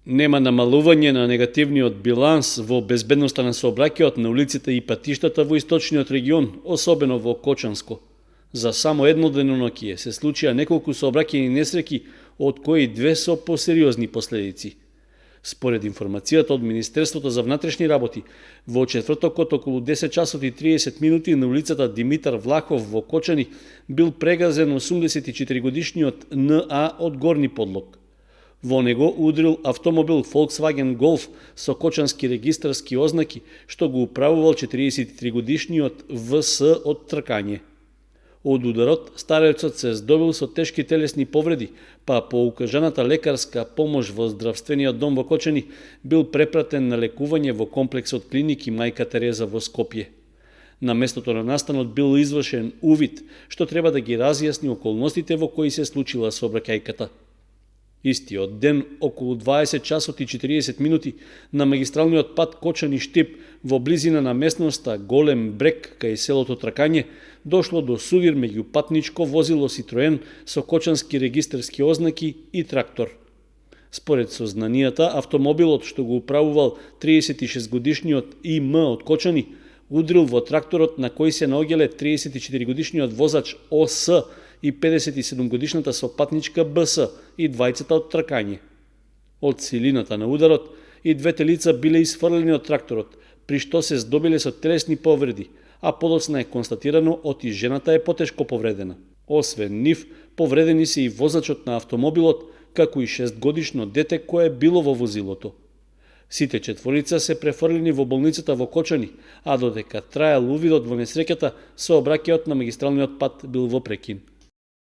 Нема намалување на негативниот биланс во безбедноста на сообраќајот на улиците и патиштата во источниот регион, особено во Кочанско. За само едно деноноќие се случија неколку сообраќајни несреќи, од кои две со посериозни последици. Според информацијата од Министерството за внатрешни работи, во четвртокот околу 10 часот и 30 минути на улицата Димитар Влахов во Кочани бил прегазен 84 годишниот НА од Горни Подлог. Во него удрил автомобил Volkswagen Golf со кочански регистарски ознаки, што го управувал 43 годишниот ВС од тркање. Од ударот старецот се здобил со тешки телесни повреди, па по укажаната лекарска помош во здравствениот дом во Кочани бил препратен на лекување во комплексот клиники Мајка Тереза во Скопје. На местото на настанот бил извршен увид, што треба да ги разјасни околностите во кои се случила сообраќајката. Истиот ден, околу 20 часот и 40 минути, на магистралниот пат Кочани-Штип, во близина на местноста Голем Брег, кај селото Тракање, дошло до судир меѓу патничко возило Ситроен со кочански регистарски ознаки и трактор. Според сознанијата, автомобилот што го управувал 36 годишниот ИМ од Кочани, удрил во тракторот на кој се наоѓале 34 годишниот возач ОС и 57 годишната сопатничка БС и двајцата од Тракање. Од силината на ударот и двете лица биле исфрлени од тракторот, при што се здобиле со телесни повреди, а подоцна е констатирано оти жената е потешко повредена. Освен нив, повредени се и возачот на автомобилот, како и 6-годишно дете кое било во возилото. Сите четворица се префрлени во болницата во Кочани, а додека траел увидот во несреќата, сообраќајот на магистралниот пат бил во прекин.